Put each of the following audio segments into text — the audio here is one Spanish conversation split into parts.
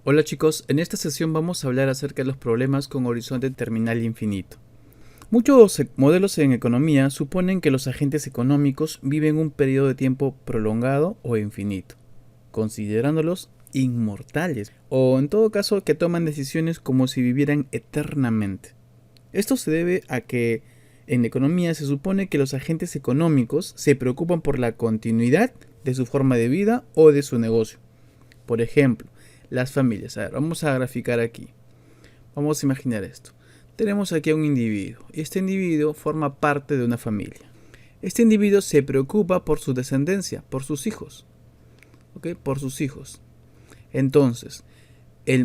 Hola chicos, en esta sesión vamos a hablar acerca de los problemas con horizonte terminal infinito. Muchos modelos en economía suponen que los agentes económicos viven un periodo de tiempo prolongado o infinito, considerándolos inmortales, o en todo caso que toman decisiones como si vivieran eternamente. Esto se debe a que en economía se supone que los agentes económicos se preocupan por la continuidad de su forma de vida o de su negocio. Por ejemplo, las familias. A ver, vamos a graficar aquí. Vamos a imaginar esto. Tenemos aquí a un individuo y este individuo forma parte de una familia. Este individuo se preocupa por su descendencia, por sus hijos. ¿Ok? Por sus hijos. Entonces,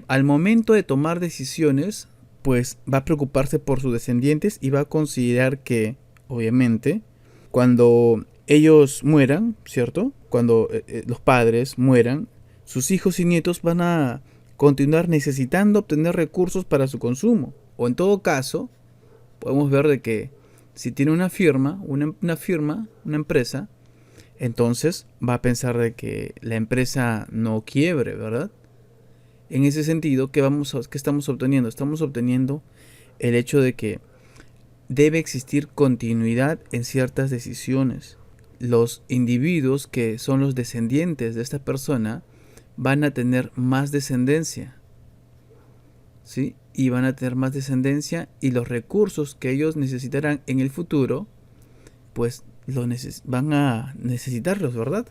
al momento de tomar decisiones, pues va a preocuparse por sus descendientes y va a considerar que, obviamente, cuando ellos mueran, ¿cierto? Cuando los padres mueran, sus hijos y nietos van a continuar necesitando obtener recursos para su consumo. O en todo caso, podemos ver de que si tiene una empresa, entonces va a pensar de que la empresa no quiebre, ¿verdad? En ese sentido, ¿qué estamos obteniendo? Estamos obteniendo el hecho de que debe existir continuidad en ciertas decisiones. Los individuos que son los descendientes de esta persona van a tener más descendencia, ¿sí? Y van a tener más descendencia y los recursos que ellos necesitarán en el futuro, pues van a necesitarlos, ¿verdad?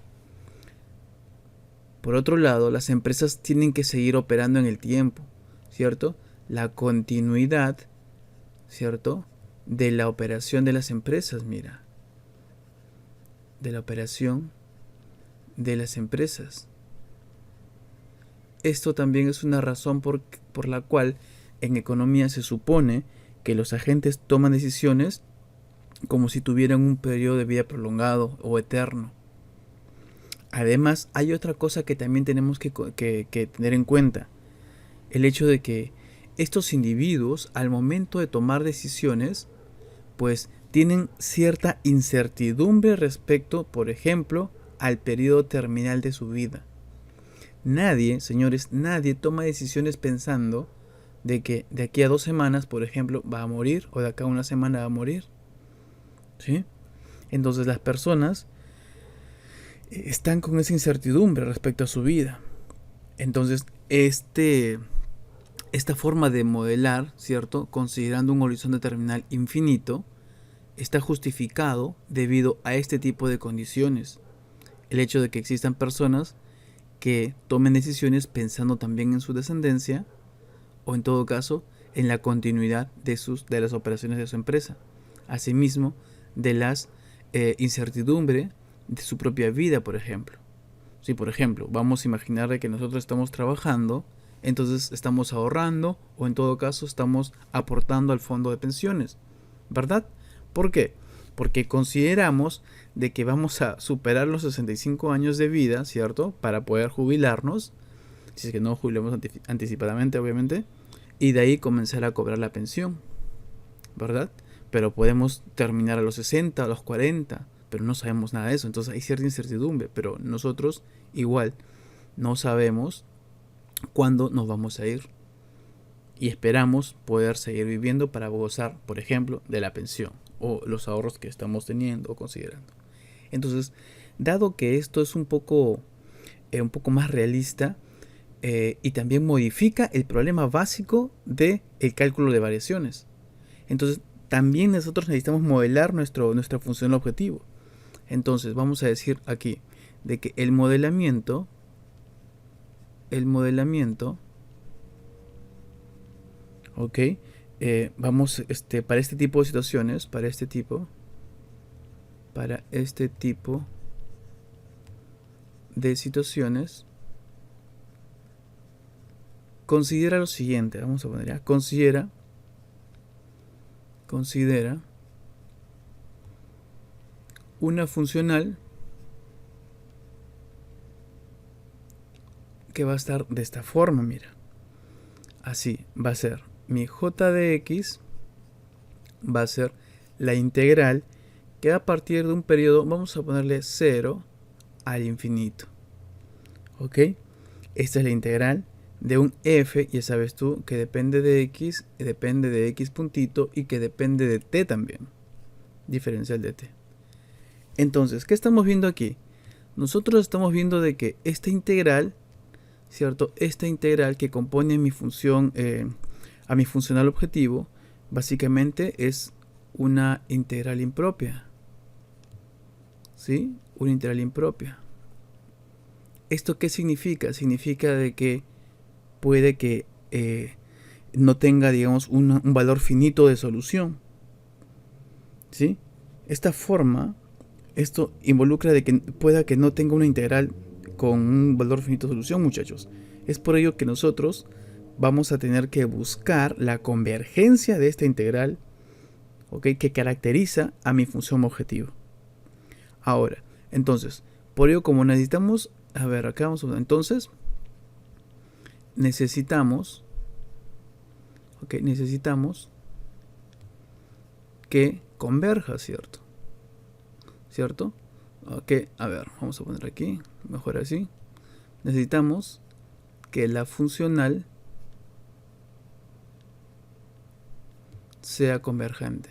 Por otro lado, las empresas tienen que seguir operando en el tiempo, ¿cierto? La continuidad, ¿cierto? De la operación de las empresas, mira. De la operación de las empresas. Esto también es una razón por la cual en economía se supone que los agentes toman decisiones como si tuvieran un periodo de vida prolongado o eterno. Además, hay otra cosa que también tenemos que tener en cuenta. El hecho de que estos individuos, al momento de tomar decisiones, pues tienen cierta incertidumbre respecto, por ejemplo, al periodo terminal de su vida. Nadie, señores, nadie toma decisiones pensando de que de aquí a 2 semanas, por ejemplo, va a morir, o de acá a 1 semana va a morir. ¿Sí? Entonces las personas están con esa incertidumbre respecto a su vida. Entonces, esta forma de modelar, ¿cierto? Considerando un horizonte terminal infinito, está justificado debido a este tipo de condiciones. El hecho de que existan personas que tomen decisiones pensando también en su descendencia o en todo caso en la continuidad de las operaciones de su empresa. Asimismo, de las incertidumbre de su propia vida, por ejemplo. Si, por ejemplo, vamos a imaginar que nosotros estamos trabajando, entonces estamos ahorrando o en todo caso estamos aportando al fondo de pensiones, ¿verdad? ¿Por qué? Porque consideramos de que vamos a superar los 65 años de vida, ¿cierto? Para poder jubilarnos, si es que no jubilamos anticipadamente, obviamente, y de ahí comenzar a cobrar la pensión, ¿verdad? Pero podemos terminar a los 60, a los 40, pero no sabemos nada de eso, entonces hay cierta incertidumbre, pero nosotros igual no sabemos cuándo nos vamos a ir y esperamos poder seguir viviendo para gozar, por ejemplo, de la pensión o los ahorros que estamos teniendo o considerando. Entonces, dado que esto es un poco más realista y también modifica el problema básico del cálculo de variaciones, entonces también nosotros necesitamos modelar nuestra función objetivo. Entonces, vamos a decir aquí de que el modelamiento ok, vamos para este tipo de situaciones, para este tipo de situaciones, considera lo siguiente. Vamos a poner ya, considera una funcional que va a estar de esta forma, mira. Así va a ser mi j de x va a ser la integral que a partir de un periodo vamos a ponerle 0 al infinito. ¿Ok? Esta es la integral de un f, ya sabes tú, que depende de x, depende de x puntito y que depende de t también. Diferencial de t. Entonces, ¿qué estamos viendo aquí? Nosotros estamos viendo de que esta integral, ¿cierto? Esta integral que compone mi función, a mi funcional objetivo, básicamente es una integral impropia. ¿Sí? Una integral impropia. ¿Esto qué significa? Significa de que puede que no tenga, digamos, un valor finito de solución. ¿Sí? Esta forma, esto involucra de que pueda que no tenga una integral con un valor finito de solución, muchachos. Es por ello que nosotros vamos a tener que buscar la convergencia de esta integral, ¿ok?, que caracteriza a mi función objetivo. Ahora, entonces, por ello, como necesitamos, a ver, acá vamos a, entonces, necesitamos que converja, ¿cierto? Ok, a ver, vamos a poner aquí, mejor así. Necesitamos que la funcional sea convergente.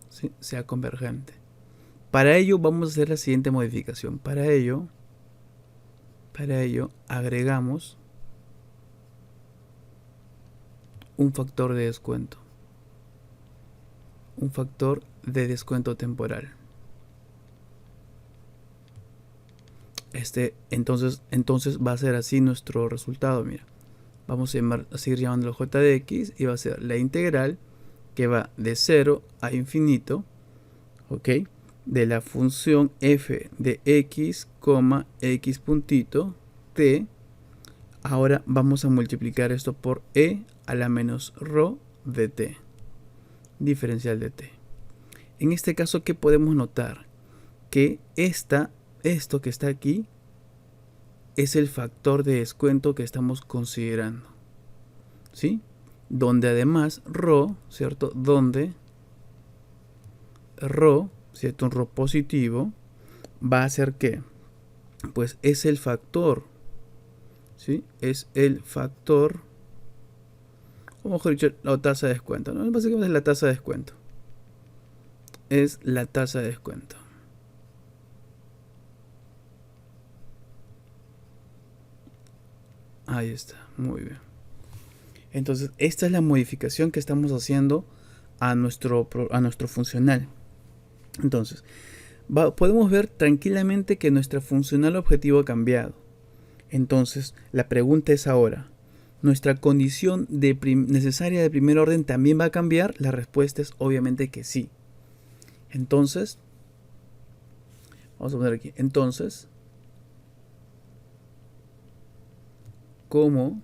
¿Sí? Sea convergente. Para ello vamos a hacer la siguiente modificación. Para ello agregamos un factor de descuento. Un factor de descuento temporal. Entonces va a ser así nuestro resultado. Mira, vamos a seguir llamándolo j de x y va a ser la integral que va de 0 a infinito, ¿ok?, de la función f de x, x puntito t. Ahora vamos a multiplicar esto por e a la menos rho de t, diferencial de t. En este caso, ¿qué podemos notar? Que esto que está aquí es el factor de descuento que estamos considerando, ¿sí? Donde además rho, ¿cierto? Donde rho, ¿cierto? Un rho positivo va a ser ¿qué? Pues es el factor, ¿sí? Es el factor, o mejor dicho, la tasa de descuento, ¿no? Básicamente es la tasa de descuento. Es la tasa de descuento. Ahí está, muy bien. Entonces, esta es la modificación que estamos haciendo a nuestro funcional. Entonces, podemos ver tranquilamente que nuestra funcional objetivo ha cambiado. Entonces, la pregunta es ahora, ¿nuestra condición necesaria de primer orden también va a cambiar? La respuesta es obviamente que sí. Entonces, vamos a poner aquí, entonces, como,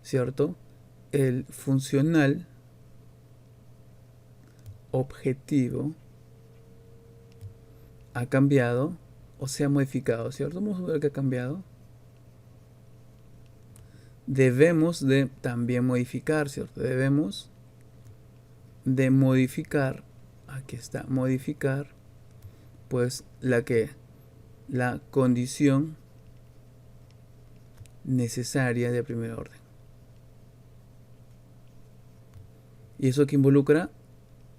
¿cierto? El funcional objetivo ha cambiado o se ha modificado, ¿cierto? Vamos a ver que ha cambiado. Debemos de también modificar, ¿cierto? Debemos de modificar, aquí está, modificar, pues la condición necesaria de primer orden. ¿Y eso que involucra?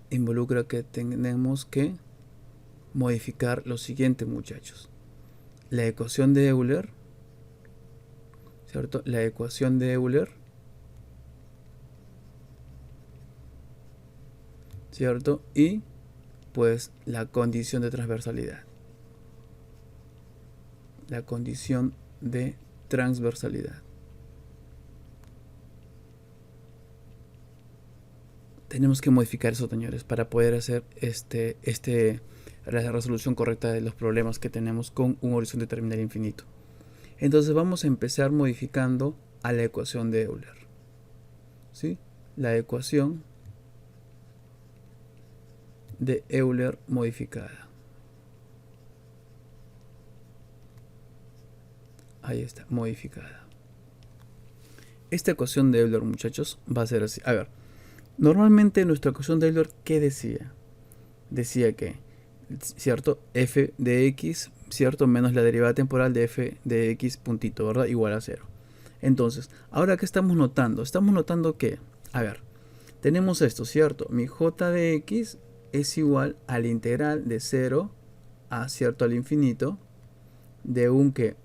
Involucra que tenemos que modificar lo siguiente, muchachos. La ecuación de Euler, ¿cierto? La ecuación de Euler, ¿cierto? Y pues la condición de transversalidad. La condición de transversalidad. Tenemos que modificar eso, señores, para poder hacer la resolución correcta de los problemas que tenemos con un horizonte terminal infinito. Entonces vamos a empezar modificando a la ecuación de Euler, ¿sí? La ecuación de Euler modificada. Ahí está, modificada. Esta ecuación de Euler, muchachos, va a ser así. A ver, Normalmente nuestra ecuación de Euler, ¿qué decía? Decía que, ¿cierto? F de x, ¿cierto? Menos la derivada temporal de f de x puntito, ¿verdad? Igual a 0. Entonces, ahora, ¿qué estamos notando? Estamos notando que, a ver, tenemos esto, ¿cierto? Mi j de x es igual al integral de 0 a, ¿cierto? Al infinito de un que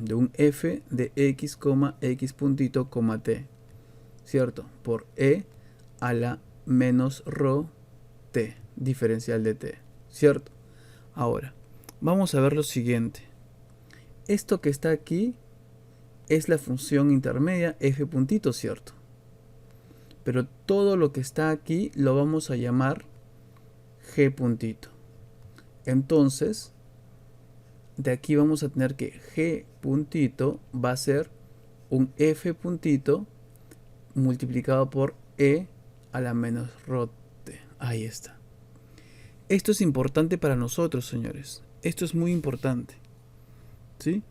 de un f de x, x puntito, t, ¿cierto? Por e a la menos rho t, diferencial de t, ¿cierto? Ahora, vamos a ver lo siguiente. Esto que está aquí es la función intermedia f puntito, ¿cierto? Pero todo lo que está aquí lo vamos a llamar g puntito. Entonces, de aquí vamos a tener que g puntito va a ser un f puntito multiplicado por e a la menos rho t. Ahí está. Esto es importante para nosotros, señores. Esto es muy importante. ¿Sí?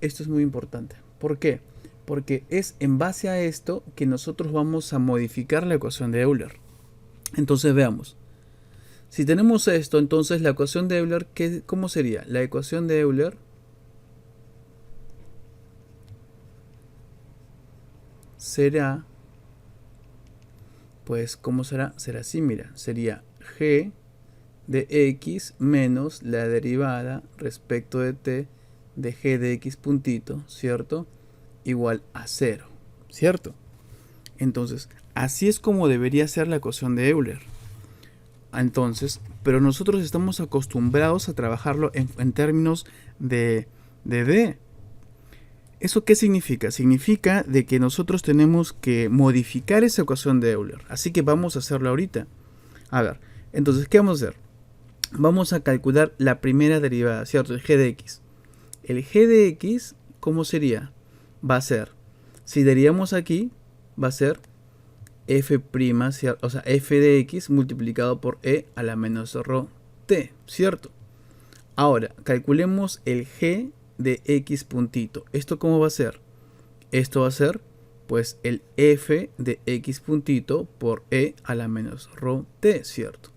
Esto es muy importante. ¿Por qué? Porque es en base a esto que nosotros vamos a modificar la ecuación de Euler. Entonces veamos. Si tenemos esto, entonces la ecuación de Euler, ¿cómo sería? La ecuación de Euler será, pues, ¿cómo será? Será así, mira, sería g de x menos la derivada respecto de t de g de x puntito, ¿cierto? Igual a 0, ¿cierto? Entonces, así es como debería ser la ecuación de Euler. Entonces, pero nosotros estamos acostumbrados a trabajarlo en términos de d. ¿Eso qué significa? Significa de que nosotros tenemos que modificar esa ecuación de Euler. Así que vamos a hacerlo ahorita. A ver, entonces, ¿qué vamos a hacer? Vamos a calcular la primera derivada, ¿cierto? El g de x. El g de x, ¿cómo sería? Va a ser, si derivamos aquí, va a ser f', o sea, f de x multiplicado por e a la menos rho t, ¿cierto? Ahora, calculemos el g de x puntito. ¿Esto cómo va a ser? Esto va a ser, pues, el f de x puntito por e a la menos rho t, ¿cierto?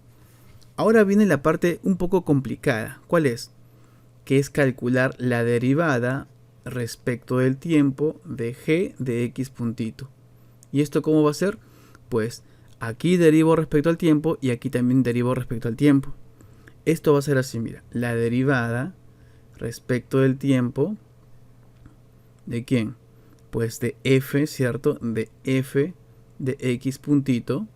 Ahora viene la parte un poco complicada. ¿Cuál es? Que es calcular la derivada respecto del tiempo de g de x puntito. ¿Y esto cómo va a ser? Pues aquí derivo respecto al tiempo y aquí también derivo respecto al tiempo. Esto va a ser así, mira, la derivada respecto del tiempo, ¿de quién? Pues de f, ¿cierto? De f de x puntito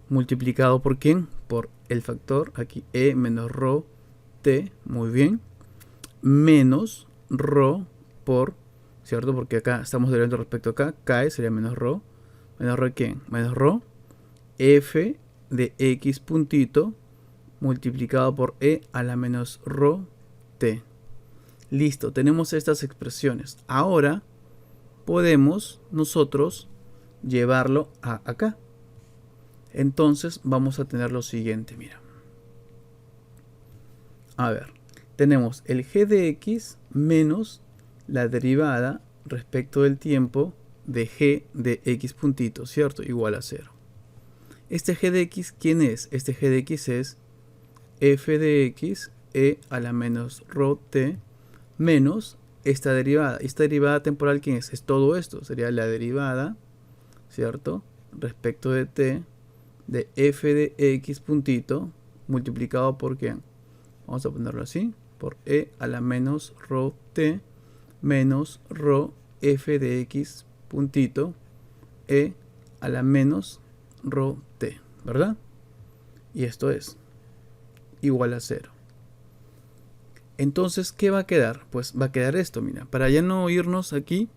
multiplicado por ¿quién? Por el factor, aquí e menos rho t, muy bien, menos rho por, ¿cierto? Porque acá estamos derivando respecto a acá, cae, sería menos rho ¿quién? Menos rho f de x puntito multiplicado por e a la menos rho t. Listo, tenemos estas expresiones. Ahora podemos nosotros llevarlo a acá. Entonces vamos a tener lo siguiente, mira. A ver, tenemos el g de x menos la derivada respecto del tiempo de g de x puntito, ¿cierto? Igual a 0. Este g de x, ¿quién es? Este g de x es f de x e a la menos rho t menos esta derivada. Esta derivada temporal, ¿quién es? Es todo esto. Sería la derivada, ¿cierto? Respecto de t de f de x puntito multiplicado por ¿quién? Vamos a ponerlo así. Por e a la menos rho t menos rho f de x puntito e a la menos rho t, ¿verdad? Y esto es igual a 0. Entonces, ¿qué va a quedar? Pues va a quedar esto, mira. Para ya no irnos aquí,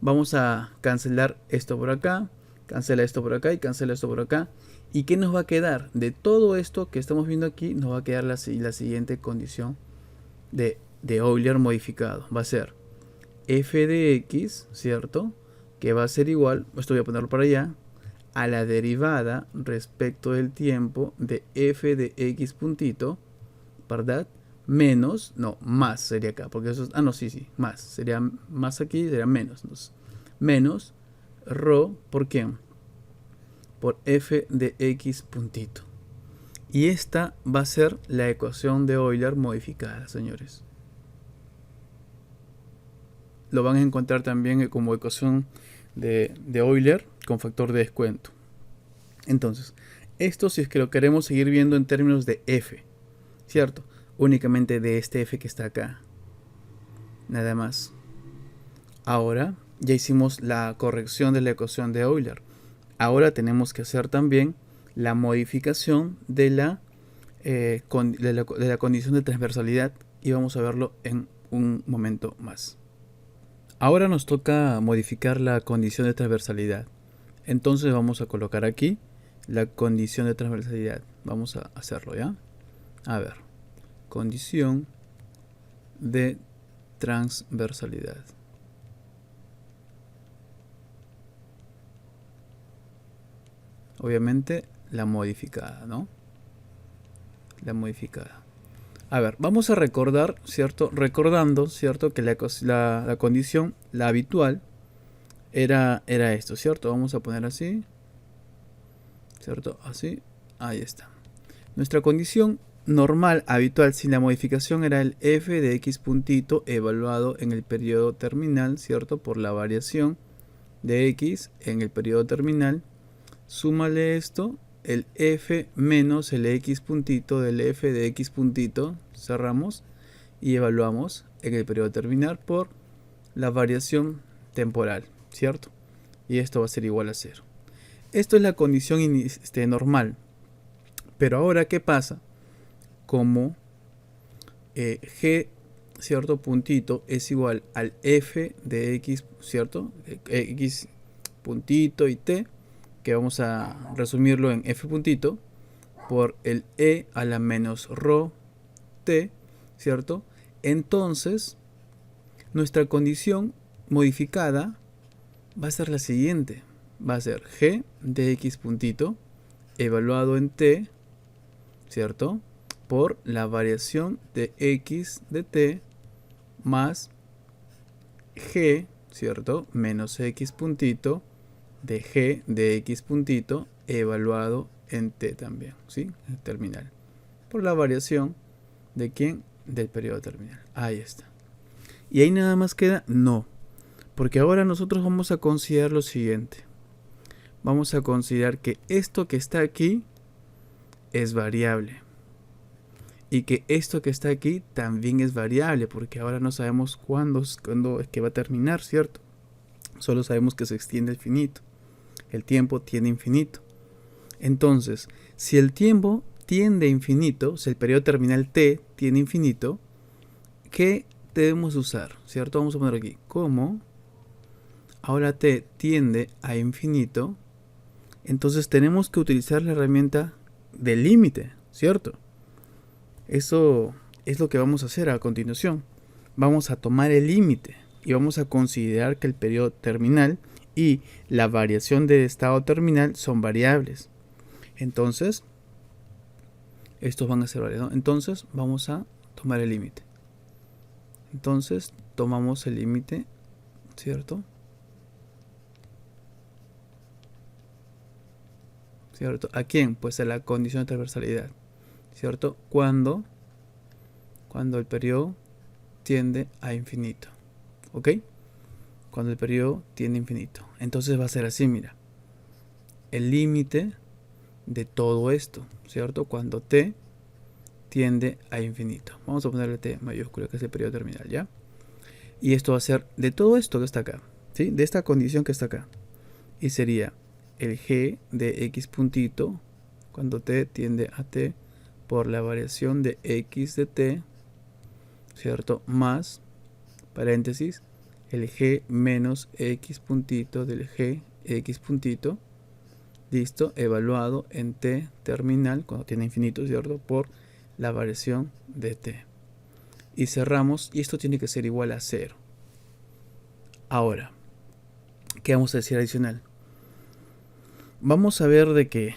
vamos a cancelar esto por acá, cancela esto por acá y cancela esto por acá. ¿Y qué nos va a quedar? De todo esto que estamos viendo aquí, nos va a quedar la siguiente condición de Euler modificado. Va a ser f de x, ¿cierto? Que va a ser igual, esto voy a ponerlo para allá, a la derivada respecto del tiempo de f de x puntito, ¿verdad? Menos, no, más sería acá, porque eso es, no, sí, más, sería más aquí, sería menos, entonces, menos rho, ¿por qué? por f de x puntito. Y esta va a ser la ecuación de Euler modificada, señores. Lo van a encontrar también como ecuación de Euler con factor de descuento. Entonces, esto si es que lo queremos seguir viendo en términos de f, ¿cierto? Únicamente de este f que está acá. Nada más. Ahora ya hicimos la corrección de la ecuación de Euler. Ahora tenemos que hacer también la modificación de la condición de transversalidad y vamos a verlo en un momento más. Ahora nos toca modificar la condición de transversalidad. Entonces vamos a colocar aquí la condición de transversalidad. Vamos a hacerlo, ¿ya? A ver, condición de transversalidad. Obviamente la modificada, ¿no? La modificada. A ver, vamos a recordar, ¿cierto? Recordando, ¿cierto? Que la condición, la habitual, era esto, ¿cierto? Vamos a poner así, ¿cierto? Así, ahí está. Nuestra condición normal, habitual, sin la modificación, era el f de x puntito evaluado en el periodo terminal, ¿cierto? Por la variación de x en el periodo terminal. Súmale esto, el f menos el x puntito del f de x puntito, cerramos y evaluamos en el periodo terminal por la variación temporal, ¿cierto? Y esto va a ser igual a 0. Esto es la condición normal. Pero ahora, ¿qué pasa? Como g, ¿cierto? Puntito es igual al f de x, ¿cierto? X puntito y t, que vamos a resumirlo en f puntito por el e a la menos rho t, ¿cierto? Entonces, nuestra condición modificada va a ser la siguiente. Va a ser g de x puntito evaluado en t, ¿cierto? Por la variación de x de t más g, ¿cierto? Menos x puntito de g de x puntito evaluado en t también, ¿sí? El terminal. Por la variación de ¿quién? Del periodo terminal. Ahí está. ¿Y ahí nada más queda? No. Porque ahora nosotros vamos a considerar lo siguiente. Vamos a considerar que esto que está aquí es variable. Y que esto que está aquí también es variable. Porque ahora no sabemos cuándo es que va a terminar, ¿cierto? Solo sabemos que se extiende al infinito. El tiempo tiende a infinito. Entonces, si el tiempo tiende a infinito, si el periodo terminal t tiende a infinito, ¿qué debemos usar? ¿Cierto? Vamos a poner aquí, como ahora t tiende a infinito, entonces tenemos que utilizar la herramienta del límite, ¿cierto? Eso es lo que vamos a hacer a continuación. Vamos a tomar el límite y vamos a considerar que el periodo terminal y la variación de estado terminal son variables. Entonces, estos van a ser variables, ¿no? Entonces, vamos a tomar el límite. Entonces, tomamos el límite, ¿cierto? ¿Cierto? ¿A quién? Pues a la condición de transversalidad, ¿cierto? Cuando el periodo tiende a infinito, ¿ok? Cuando el periodo tiende a infinito. Entonces va a ser así, mira. El límite de todo esto, ¿cierto? Cuando t tiende a infinito. Vamos a ponerle t mayúscula, que es el periodo terminal, ¿ya? Y esto va a ser de todo esto que está acá, ¿sí? De esta condición que está acá. Y sería el g de x puntito cuando t tiende a t por la variación de x de t, ¿cierto? Más, paréntesis, el g menos x puntito del g x puntito, listo, evaluado en t terminal, cuando tiene infinito, ¿cierto? Por la variación de t. Y cerramos, y esto tiene que ser igual a 0. Ahora, ¿qué vamos a decir adicional? Vamos a ver de que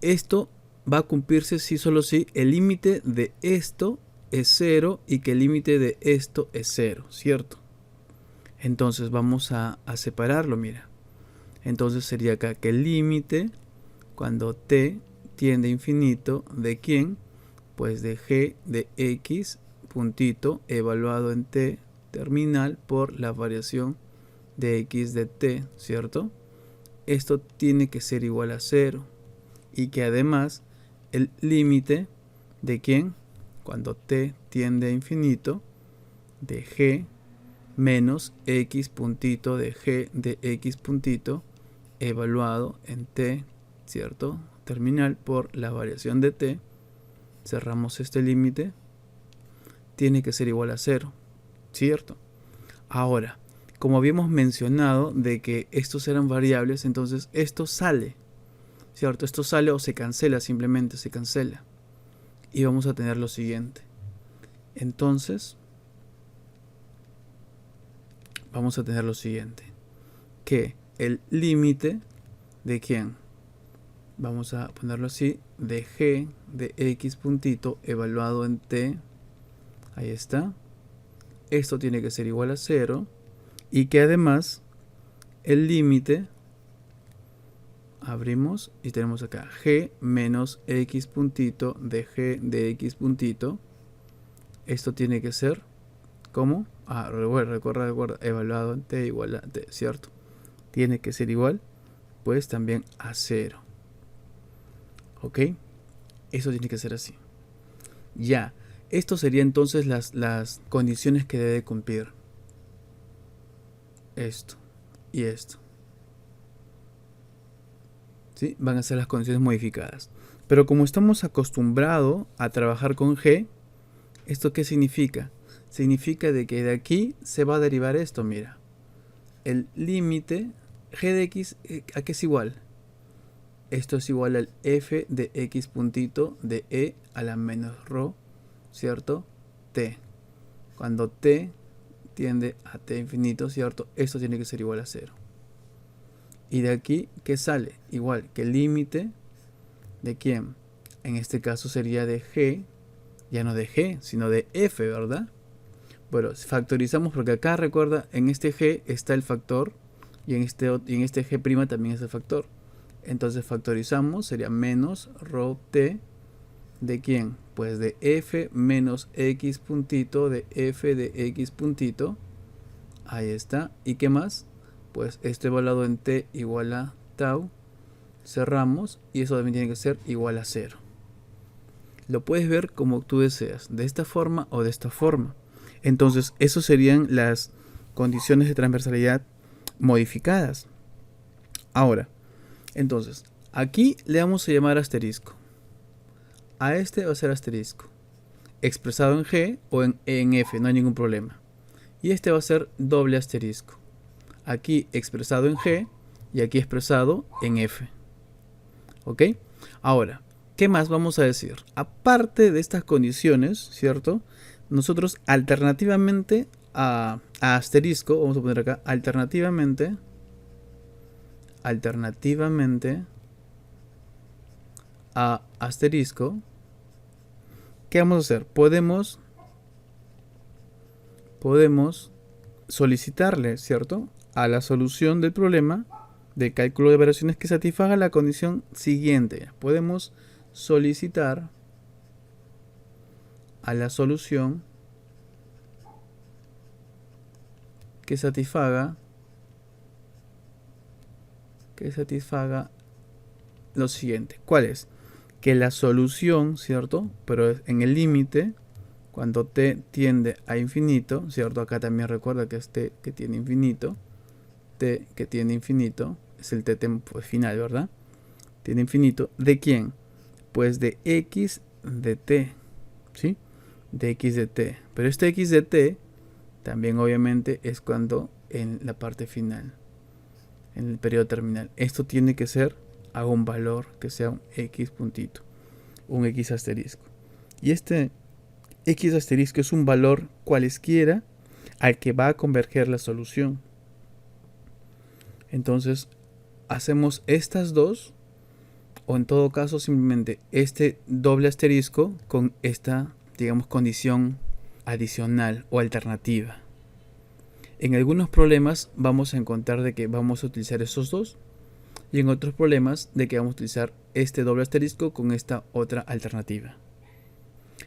esto va a cumplirse si solo si el límite de esto es 0 y que el límite de esto es 0, ¿cierto? Entonces vamos a separarlo, mira. Entonces sería acá que el límite cuando t tiende a infinito, ¿de quién? Pues de g de x puntito evaluado en t terminal por la variación de x de t, ¿cierto? Esto tiene que ser igual a 0 y que además el límite de quién, cuando t tiende a infinito, de g menos x puntito de g de x puntito evaluado en t, ¿cierto? Terminal por la variación de t, cerramos este límite, tiene que ser igual a 0, ¿cierto? Ahora, como habíamos mencionado de que estos eran variables, entonces esto sale, ¿cierto? Esto sale o se cancela, simplemente se cancela. Y vamos a tener lo siguiente. Entonces, vamos a tener lo siguiente. Que el límite de quién, vamos a ponerlo así, de g de x puntito evaluado en t, ahí está. Esto tiene que ser igual a 0 y que además el límite, abrimos y tenemos acá g menos x puntito de g de x puntito. Esto tiene que ser, ¿cómo? Recuerda, evaluado en t igual a t, ¿cierto? Tiene que ser igual, pues también a 0. ¿Ok? Eso tiene que ser así. Ya, esto sería entonces las condiciones que debe cumplir. Esto y esto. ¿Sí? Van a ser las condiciones modificadas. Pero como estamos acostumbrados a trabajar con g, ¿esto qué significa? Significa de que de aquí se va a derivar esto, mira. El límite g de x, ¿a qué es igual? Esto es igual al f de x puntito de e a la menos rho, ¿cierto? T. Cuando t tiende a t infinito, ¿cierto? Esto tiene que ser igual a 0. Y de aquí, ¿qué sale? Igual que el límite de quién. En este caso sería de g, ya no de g, sino de f, ¿verdad? Bueno, factorizamos porque acá, recuerda, en este g está el factor y en este g' también es el factor. Entonces factorizamos, sería menos rho t de quién, pues de f menos x puntito de f de x puntito. Ahí está. ¿Y qué más? Pues esto evaluado en t igual a tau. Cerramos y eso también tiene que ser igual a 0. Lo puedes ver como tú deseas, de esta forma o de esta forma. Entonces, eso serían las condiciones de transversalidad modificadas. Ahora, entonces, aquí le vamos a llamar asterisco. A este va a ser asterisco. Expresado en G o en F, no hay ningún problema. Y este va a ser doble asterisco. Aquí expresado en G y aquí expresado en F. ¿Ok? Ahora, ¿qué más vamos a decir? Aparte de estas condiciones, ¿cierto? Nosotros alternativamente a asterisco, vamos a poner acá, alternativamente a asterisco, ¿qué vamos a hacer? Podemos solicitarle, ¿cierto?, a la solución del problema de cálculo de variaciones que satisfaga la condición siguiente. Podemos solicitar a la solución que satisfaga lo siguiente. ¿Cuál es? Que la solución, ¿cierto?, pero en el límite, cuando t tiende a infinito, ¿cierto? Acá también recuerda que es t que tiene infinito. T que tiene infinito es el t final, ¿verdad? Tiene infinito. ¿De quién? Pues de x de t, ¿sí? De x de t. Pero este x de t también obviamente es cuando en la parte final, en el periodo terminal. Esto tiene que ser a un valor que sea un x puntito, un x asterisco. Y este x asterisco es un valor cualesquiera al que va a converger la solución. Entonces hacemos estas dos, o en todo caso simplemente este doble asterisco con esta, digamos, condición adicional o alternativa. En algunos problemas vamos a encontrar de que vamos a utilizar esos dos y en otros problemas de que vamos a utilizar este doble asterisco con esta otra alternativa.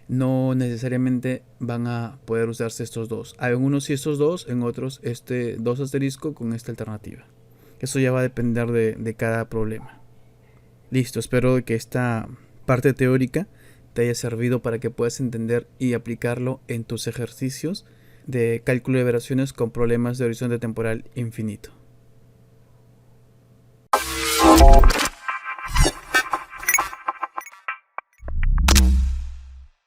No necesariamente van a poder usarse estos dos. Hay unos sí estos dos, en otros este dos asterisco con esta alternativa. Eso ya va a depender de cada problema. Listo, espero que esta parte teórica te haya servido para que puedas entender y aplicarlo en tus ejercicios de cálculo de variaciones con problemas de horizonte temporal infinito.